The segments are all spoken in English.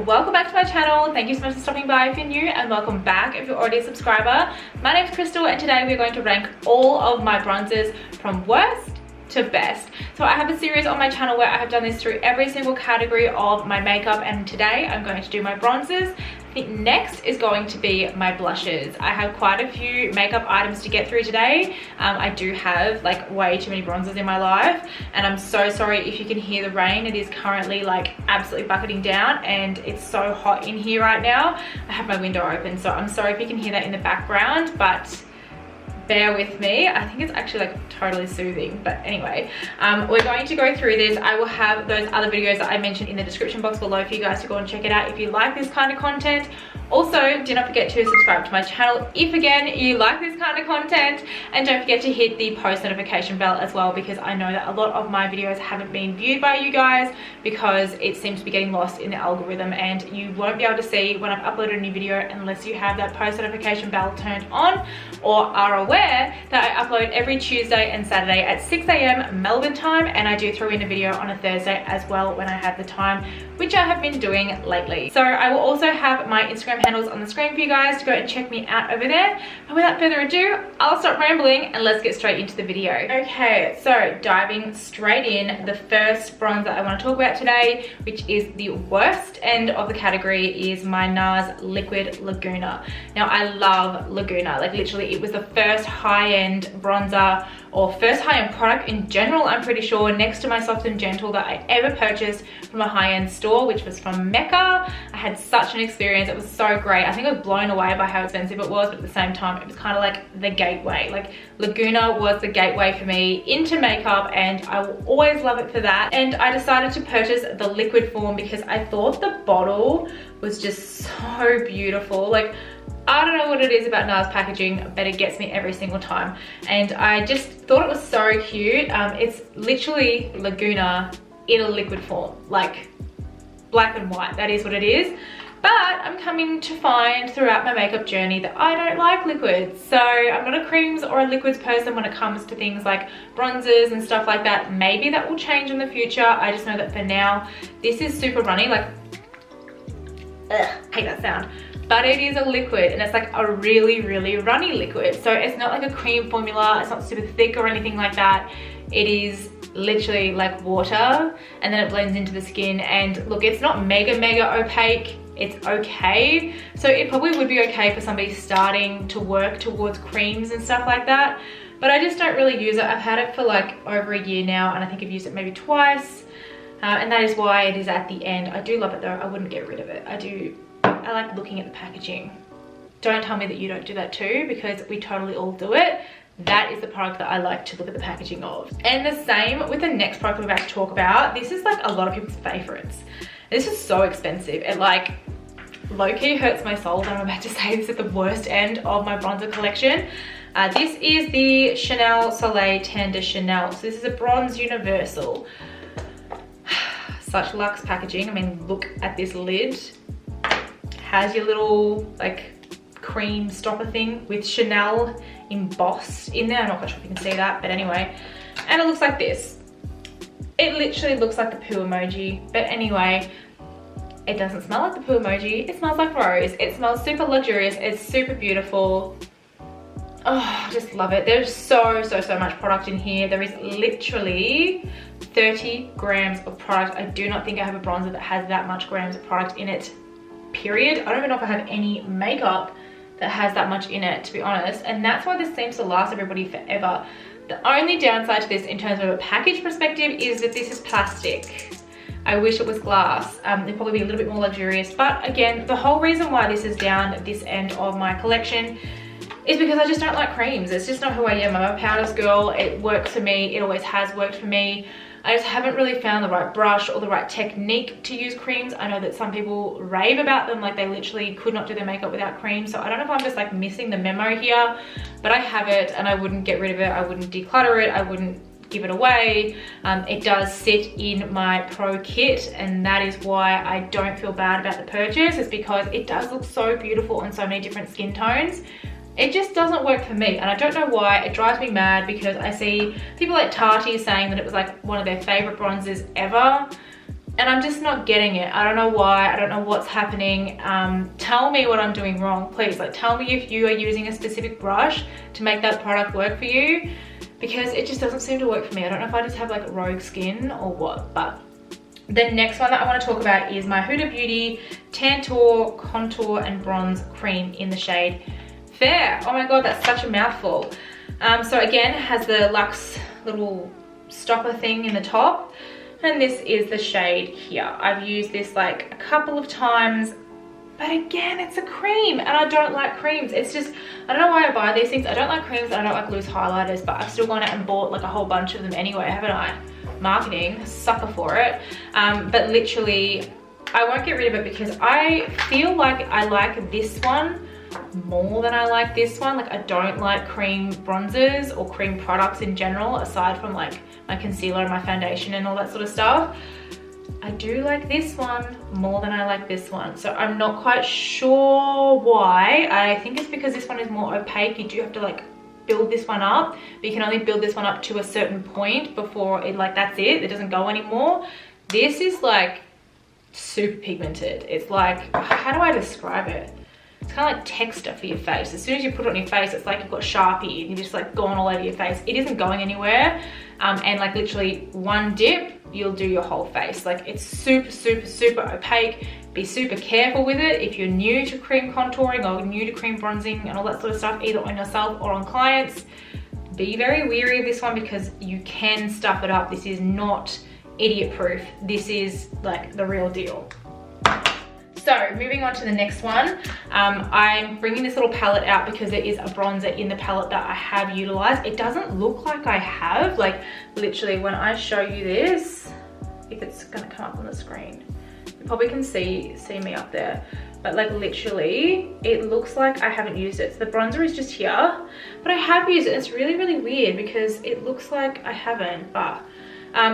welcome back to my channel. Thank you so much for stopping by if you're new, and welcome back if you're already a subscriber. My name's Crystal, and today we're going to rank all of my bronzers from worst to best. So I have a series on my channel where I have done this through every single category of my makeup, and today I'm going to do my bronzers. I think next is going to be my blushes. I have quite a few makeup items to get through today. I do have like way too many bronzers in my life, and I'm so sorry if you can hear the rain. It is currently like absolutely bucketing down and it's so hot in here right now. I have my window open, so I'm sorry if you can hear that in the background, but bear with me. I think it's actually like totally soothing, but anyway, we're going to go through this. I will have those other videos that I mentioned in the description box below for you guys to go and check it out if you like this kind of content. Also, do not forget to subscribe to my channel if again you like this kind of content, and don't forget to hit the post notification bell as well, because I know that a lot of my videos haven't been viewed by you guys because it seems to be getting lost in the algorithm, and you won't be able to see when I've uploaded a new video unless you have that post notification bell turned on or are aware that I upload every Tuesday and Saturday at 6 AM Melbourne time, and I do throw in a video on a Thursday as well when I have the time, which I have been doing lately. So I will also have my Instagram handles on the screen for you guys to go and check me out over there. And without further ado, I'll stop rambling and let's get straight into the video. Okay, so diving straight in, the first bronzer I want to talk about today, which is the worst end of the category, is my NARS Liquid Laguna. Now I love Laguna, like literally it was the first high-end bronzer or first high-end product in general, I'm pretty sure, next to my Soft and Gentle, that I ever purchased from a high-end store, which was from Mecca. I had such an experience. It was so great. I think I was blown away by how expensive it was, but at the same time it was kind of like the gateway. Like Laguna was the gateway for me into makeup, and I will always love it for that. And I decided to purchase the liquid form because I thought the bottle was just so beautiful. Like, I don't know what it is about NARS packaging, but it gets me every single time. And I just thought it was so cute. It's literally Laguna in a liquid form, like black and white. That is what it is. But I'm coming to find throughout my makeup journey that I don't like liquids. So I'm not a creams or a liquids person when it comes to things like bronzers and stuff like that. Maybe that will change in the future. I just know that for now, this is super runny. Like, ugh, hate that sound. But it is a liquid, and it's like a really, really runny liquid. So it's not like a cream formula. It's not super thick or anything like that. It is literally like water, and then it blends into the skin. And look, it's not mega opaque. It's okay. So it probably would be okay for somebody starting to work towards creams and stuff like that. But I just don't really use it. I've had it for like over a year now, and I think I've used it maybe twice. And that is why it is at the end. I do love it though. I wouldn't get rid of it. I like looking at the packaging. Don't tell me that you don't do that too, because we totally all do it. That is the product that I like to look at the packaging of. And the same with the next product we're about to talk about. This is like a lot of people's favorites. This is so expensive. It like low-key hurts my soul that I'm about to say this at the worst end of my bronzer collection. This is the Chanel Soleil Tan de Chanel. So this is a bronze universal. Such luxe packaging. I mean, look at this lid. Has your little like cream stopper thing with Chanel embossed in there. I'm not quite sure if you can see that, but anyway. And it looks like this. It literally looks like the poo emoji, but anyway, it doesn't smell like the poo emoji. It smells like rose. It smells super luxurious. It's super beautiful. Oh, I just love it. There's so much product in here. There is literally 30 grams of product. I do not think I have a bronzer that has that much grams of product in it, period. I don't even know if I have any makeup that has that much in it, to be honest. And that's why this seems to last everybody forever. The only downside to this in terms of a package perspective is that this is plastic. I wish it was glass. It'd probably be a little bit more luxurious. But again, the whole reason why this is down this end of my collection is because I just don't like creams. It's just not who I am. I'm a powders girl. It works for me. It always has worked for me. I just haven't really found the right brush or the right technique to use creams. I know that some people rave about them, like they literally could not do their makeup without cream. So I don't know if I'm just like missing the memo here, but I have it and I wouldn't get rid of it. I wouldn't declutter it. I wouldn't give it away. It does sit in my pro kit, and that is why I don't feel bad about the purchase. It's because it does look so beautiful on so many different skin tones. It just doesn't work for me, and I don't know why. It drives me mad because I see people like Tati saying that it was like one of their favorite bronzers ever. and I'm just not getting it. I don't know why. I don't know what's happening. Tell me what I'm doing wrong, please. Like, tell me if you are using a specific brush to make that product work for you, because it just doesn't seem to work for me. I don't know if I just have like rogue skin or what. But the next one that I want to talk about is my Huda Beauty Tantour Contour and Bronze Cream in the shade Fair. Oh my god, that's such a mouthful. So again, it has the luxe little stopper thing in the top, and this is the shade here. I've used this like a couple of times, but again, it's a cream and I don't like creams. It's just, I don't know why I buy these things. I don't like creams and I don't like loose highlighters, but I've still gone out and bought like a whole bunch of them anyway, haven't I? Marketing, sucker for it. But literally, I won't get rid of it because I feel like I like this one more than I like this one. Like, I don't like cream bronzers or cream products in general, aside from like my concealer and my foundation and all that sort of stuff. I do like this one more than I like this one, so I'm not quite sure why. I think it's because this one is more opaque. You do have to like build this one up, but you can only build this one up to a certain point before it, like, that's it doesn't go anymore. This is like super pigmented. It's like, how do I describe it? It's kind of like texture for your face. As soon as you put it on your face, it's like you've got Sharpie and you're just like going all over your face. It isn't going anywhere. And like literally one dip, you'll do your whole face. Like, it's super, super, super opaque. Be super careful with it if you're new to cream contouring or new to cream bronzing and all that sort of stuff, either on yourself or on clients. Be very wary of this one because you can stuff it up. This is not idiot proof. This is like the real deal. So moving on to the next one, I'm bringing this little palette out because there is a bronzer in the palette that I have utilized. It doesn't look like I have, like literally when I show you this, if it's gonna come up on the screen, you probably can see me up there, but like literally it looks like I haven't used it. So the bronzer is just here, but I have used it. It's really, really weird because it looks like I haven't, but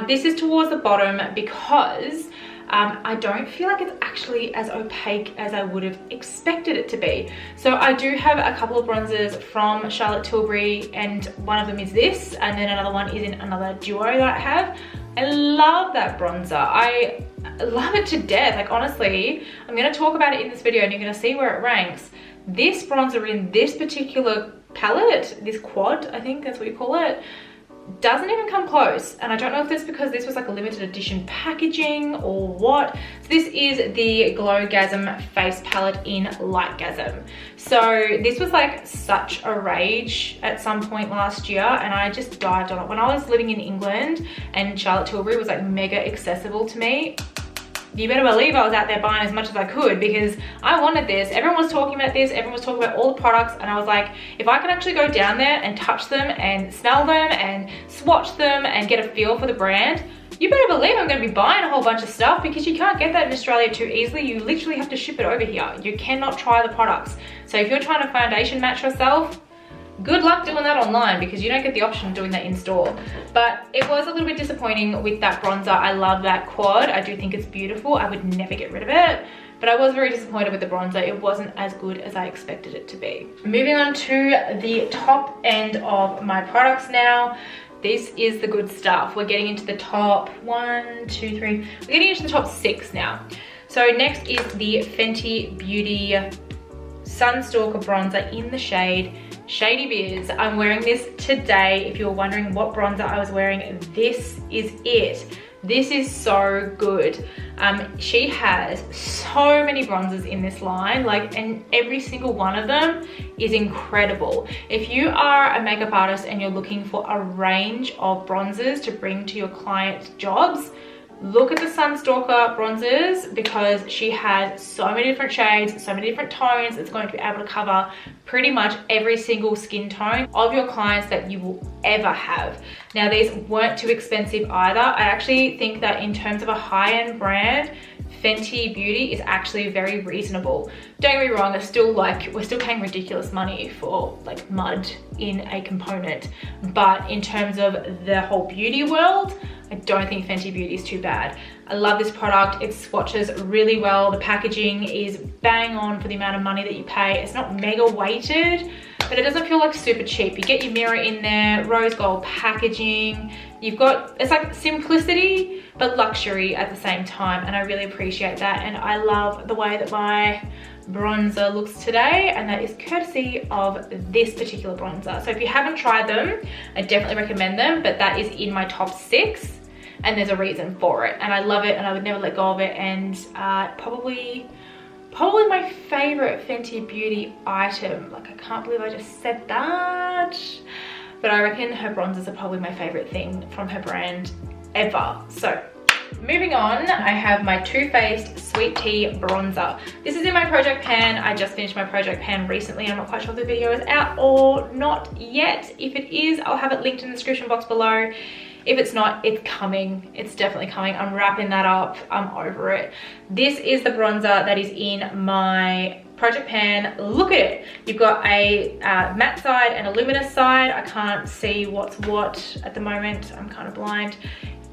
this is towards the bottom because I don't feel like it's actually as opaque as I would have expected it to be. So I do have a couple of bronzers from Charlotte Tilbury, and one of them is this, and then another one is in another duo that I have. I love that bronzer. I love it to death. Like, honestly, I'm going to talk about it in this video and you're going to see where it ranks. This bronzer in this particular palette, this quad, I think that's what you call it, doesn't even come close. And I don't know if that's because this was like a limited edition packaging or what. So this is the Glowgasm face palette in Lightgasm. So this was like such a rage at some point last year, and I just dived on it. When I was living in England and Charlotte Tilbury was like mega accessible to me, you better believe I was out there buying as much as I could because I wanted this. Everyone was talking about this. Everyone was talking about all the products, and I was like, if I can actually go down there and touch them and smell them and swatch them and get a feel for the brand, you better believe I'm going to be buying a whole bunch of stuff because you can't get that in Australia too easily. You literally have to ship it over here. You cannot try the products. So if you're trying to foundation match yourself, good luck doing that online because you don't get the option of doing that in store. But it was a little bit disappointing with that bronzer. I love that quad. I do think it's beautiful. I would never get rid of it. But I was very disappointed with the bronzer. It wasn't as good as I expected it to be. Moving on to the top end of my products now. This is the good stuff. We're getting into the top 1, 2, 3. We're getting into the top 6 now. So next is the Fenty Beauty Sunstalker Bronzer in the shade Shady Biz. I'm wearing this today. If you were wondering what bronzer I was wearing, this is it. This is so good. She has so many bronzers in this line, like, and every single one of them is incredible. If you are a makeup artist and you're looking for a range of bronzers to bring to your client jobs, look at the Sunstalker bronzers because she has so many different shades, so many different tones. It's going to be able to cover pretty much every single skin tone of your clients that you will ever have. Now, these weren't too expensive either. I actually think that in terms of a high-end brand, Fenty Beauty is actually very reasonable. Don't get me wrong, we're still paying ridiculous money for like mud in a component, but in terms of the whole beauty world, I don't think Fenty Beauty is too bad. I love this product. It swatches really well. The packaging is bang on for the amount of money that you pay. It's not mega weighted, but it doesn't feel like super cheap. You get your mirror in there, rose gold packaging. You've got, it's like simplicity but luxury at the same time, and I really appreciate that. And I love the way that my bronzer looks today, and that is courtesy of this particular bronzer. So if you haven't tried them, I definitely recommend them, but that is in my top 6, and there's a reason for it, and I love it and I would never let go of it. And probably my favorite Fenty Beauty item. Like, I can't believe I just said that, but I reckon her bronzers are probably my favorite thing from her brand ever. So moving on, I have my Too Faced Sweet Tea Bronzer. This is in my project pan. I just finished my project pan recently. I'm not quite sure if the video is out or not yet. If it is, I'll have it linked in the description box below. If it's not, it's coming. It's definitely coming. I'm wrapping that up. I'm over it. This is the bronzer that is in my project pan. Look at it. You've got a matte side and a luminous side. I can't see what's what at the moment. I'm kind of blind.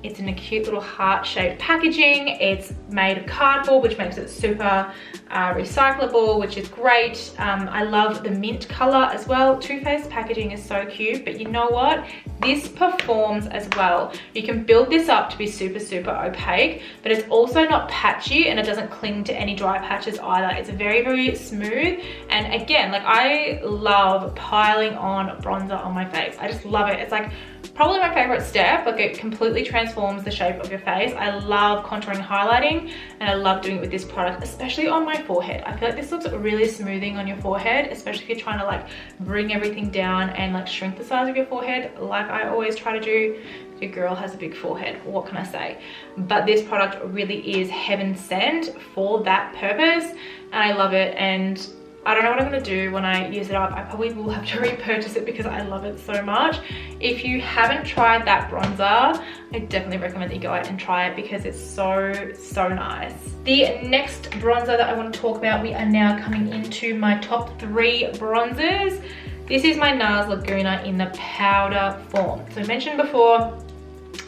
It's in a cute little heart-shaped packaging. It's made of cardboard, which makes it super recyclable, which is great. I love the mint color as well. Too Faced packaging is so cute, but you know what? This performs as well. You can build this up to be super, super opaque, but it's also not patchy, and it doesn't cling to any dry patches either. It's very, very smooth. And again, like, I love piling on bronzer on my face. I just love it. It's like probably my favorite step. Like, it completely transforms the shape of your face. I love contouring and highlighting, and I love doing it with this product, especially on my forehead. I feel like this looks really smoothing on your forehead, especially if you're trying to like bring everything down and like shrink the size of your forehead, like I always try to do. Your girl has a big forehead, what can I say? But this product really is heaven sent for that purpose, and I love it. And I don't know what I'm gonna do when I use it up. I probably will have to repurchase it because I love it so much. If you haven't tried that bronzer, I definitely recommend that you go out and try it because it's so, so nice. The next bronzer that I want to talk about, we are now coming into my top 3 bronzers. This is my NARS Laguna in the powder form. So I mentioned before,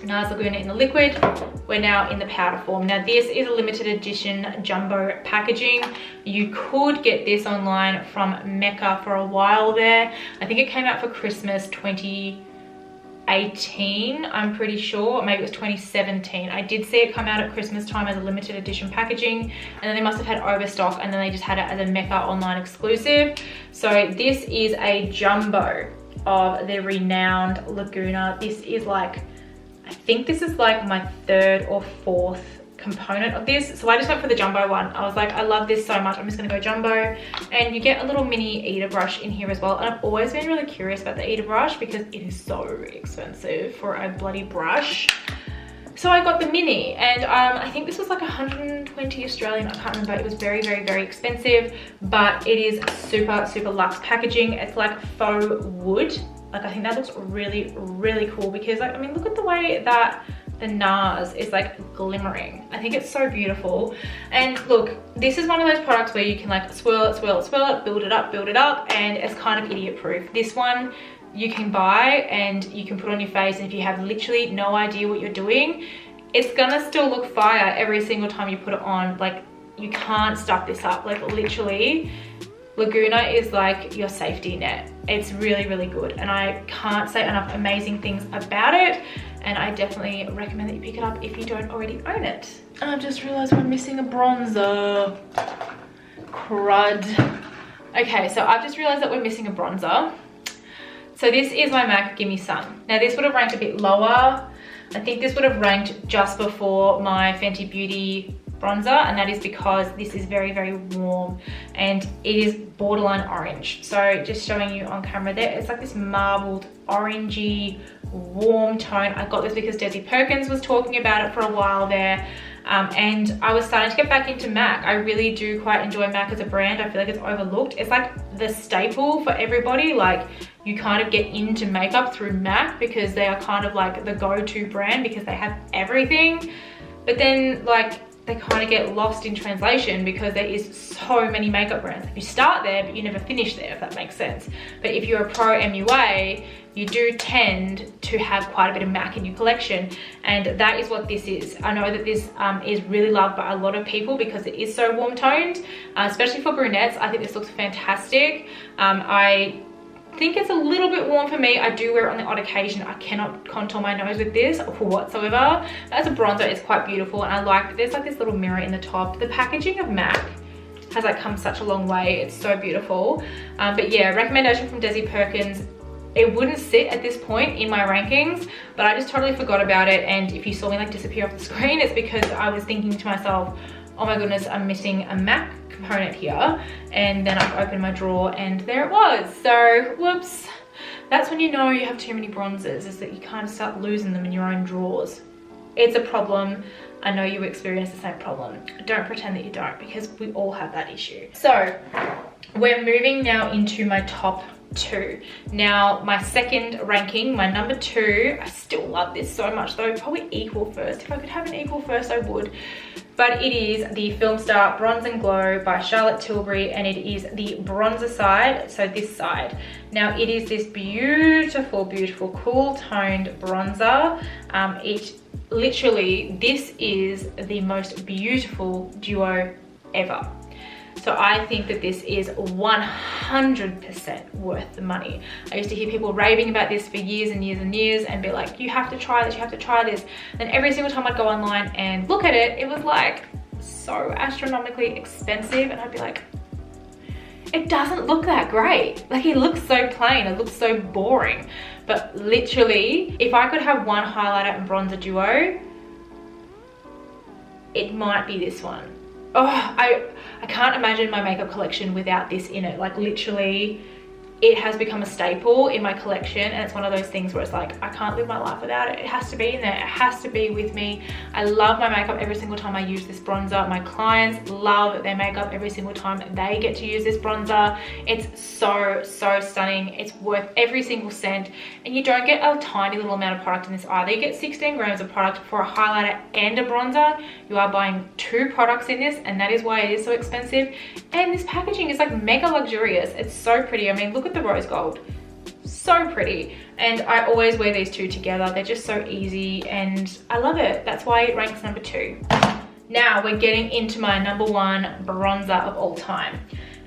NARS Laguna in the liquid, we're now in the powder form. Now this is a limited edition jumbo packaging. You could get this online from Mecca for a while there. I think it came out for Christmas 2018, I'm pretty sure, maybe it was 2017. I did see it come out at Christmas time as a limited edition packaging, and then they must have had overstock, and then they just had it as a Mecca online exclusive. So this is a jumbo of the renowned Laguna. This is like, I think this is like my 3rd or 4th component of this. So I just went for the jumbo one. I was like, I love this so much, I'm just gonna go jumbo. And you get a little mini Eda brush in here as well. And I've always been really curious about the Eda brush because it is so expensive for a bloody brush. So I got the mini, and I think this was like 120 Australian, I can't remember. It was very, very, very expensive, but it is super, super luxe packaging. It's like faux wood. Like, I think that looks really, really cool because, like, I mean, look at the way that the NARS is like glimmering. I think it's so beautiful. And look, this is one of those products where you can like swirl it, swirl it, swirl it, build it up, and it's kind of idiot proof. This one you can buy and you can put on your face, and if you have literally no idea what you're doing, it's gonna still look fire every single time you put it on. Like, you can't stuff this up. Like, literally, Laguna is like your safety net. It's really, really good, and I can't say enough amazing things about it, and I definitely recommend that you pick it up if you don't already own it. I've just realized we're missing a bronzer. Crud. Okay, so I've just realized that we're missing a bronzer. So this is my MAC Gimme Sun. Now this would have ranked a bit lower. I think this would have ranked just before my Fenty Beauty bronzer, and that is because this is very, very warm and it is borderline orange. So just showing you on camera there, it's like this marbled orangey warm tone. I got this because Desi Perkins was talking about it for a while there, and I was starting to get back into MAC. I really do quite enjoy MAC as a brand. I feel like it's overlooked. It's like the staple for everybody. Like, you kind of get into makeup through MAC because they are kind of like the go-to brand because they have everything. But then like they kind of get lost in translation because there is so many makeup brands. You start there, but you never finish there, if that makes sense. But if you're a pro MUA, you do tend to have quite a bit of MAC in your collection, and that is what this is. I know that this is really loved by a lot of people because it is so warm toned, especially for brunettes. I think this looks fantastic. I think it's a little bit warm for me. I do wear it on the odd occasion. I cannot contour my nose with this whatsoever. As a bronzer, it's quite beautiful, and I like, there's like this little mirror in the top. The packaging of MAC has like come such a long way. It's so beautiful. But yeah, recommendation from Desi Perkins. It wouldn't sit at this point in my rankings, but I just totally forgot about it. And if you saw me like disappear off the screen, it's because I was thinking to myself, oh my goodness, I'm missing a MAC component here. And then I've opened my drawer and there it was. So whoops. That's when you know you have too many bronzers, is that you kind of start losing them in your own drawers. It's a problem. I know you experience the same problem. Don't pretend that you don't, because we all have that issue. So we're moving now into my top 2. Now my second ranking, my number 2, I still love this so much though, probably equal first. If I could have an equal first, I would. But it is the Film Star Bronze and Glow by Charlotte Tilbury, and it is the bronzer side, so this side. Now it is this beautiful, beautiful, cool toned bronzer. This is the most beautiful duo ever. So I think that this is 100% worth the money. I used to hear people raving about this for years and years and years and be like, you have to try this, you have to try this. And every single time I'd go online and look at it, it was like so astronomically expensive. And I'd be like, it doesn't look that great. Like, it looks so plain, it looks so boring. But literally, if I could have one highlighter and bronzer duo, it might be this one. Oh, I can't imagine my makeup collection without this in it. Like, literally, it has become a staple in my collection, and it's one of those things where it's like, I can't live my life without it. It has to be in there. It has to be with me. I love my makeup every single time I use this bronzer. My clients love their makeup every single time they get to use this bronzer. It's so, so stunning. It's worth every single cent, and you don't get a tiny little amount of product in this either. You get 16 grams of product for a highlighter and a bronzer. You are buying 2 products in this, and that is why it is so expensive. And this packaging is like mega luxurious. It's so pretty. I mean, look at the rose gold, so pretty. And I always wear these 2 together. They're just so easy and I love it. That's why it ranks number 2. Now we're getting into my number 1 bronzer of all time.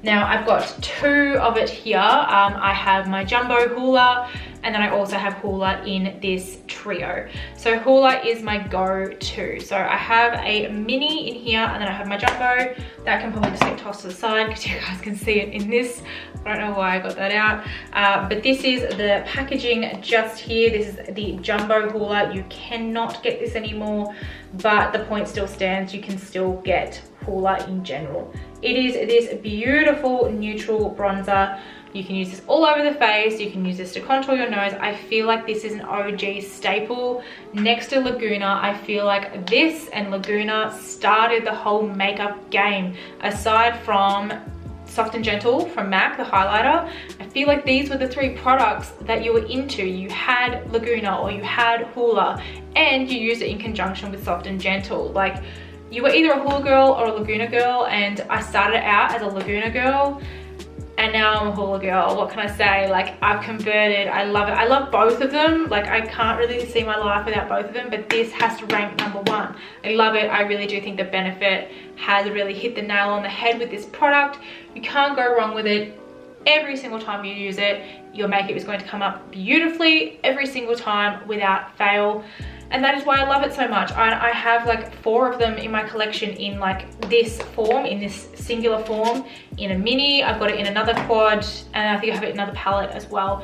Now I've got 2 of it here. I have my Jumbo Hoola, and then I also have Hoola in this trio. So Hoola is my go-to. So I have a mini in here, and then I have my Jumbo. That can probably just get tossed to the side because you guys can see it in this. I don't know why I got that out. But this is the packaging just here. This is the Jumbo Hoola. You cannot get this anymore, but the point still stands. You can still get Hoola in general. It is this beautiful neutral bronzer. You can use this all over the face. You can use this to contour your nose. I feel like this is an OG staple. Next to Laguna, I feel like this and Laguna started the whole makeup game. Aside from Soft and Gentle from MAC, the highlighter, I feel like these were the 3 products that you were into. You had Laguna or you had Hoola, and you used it in conjunction with Soft and Gentle. Like, you were either a Hoola girl or a Laguna girl, and I started out as a Laguna girl, and now I'm a Hoola girl. What can I say? Like, I've converted. I love it. I love both of them. Like, I can't really see my life without both of them, but this has to rank number 1. I love it. I really do think the benefit has really hit the nail on the head with this product. You can't go wrong with it. Every single time you use it, your makeup is going to come up beautifully every single time without fail. And that is why I love it so much. I have like 4 of them in my collection in like this form, in this singular form, in a mini. I've got it in another quad, and I think I have it in another palette as well.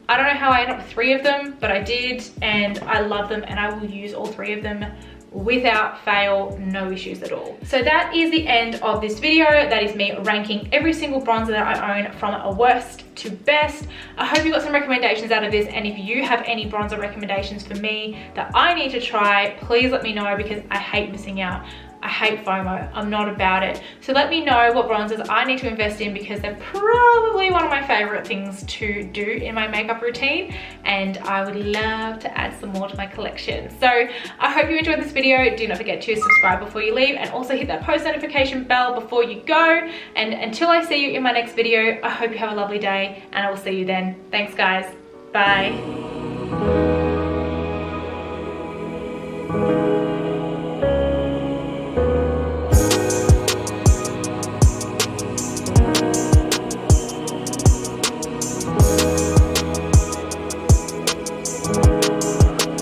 I don't know how I ended up with 3 of them, but I did, and I love them, and I will use all 3 of them without fail, no issues at all. So that is the end of this video. That is me ranking every single bronzer that I own from a worst to best. I hope you got some recommendations out of this, and if you have any bronzer recommendations for me that I need to try, please let me know, because I hate missing out. I hate FOMO. I'm not about it. So let me know what bronzers I need to invest in, because they're probably one of my favorite things to do in my makeup routine, and I would love to add some more to my collection. So I hope you enjoyed this video. Do not forget to subscribe before you leave, and also hit that post notification bell before you go. And until I see you in my next video, I hope you have a lovely day, and I will see you then. Thanks guys. Bye.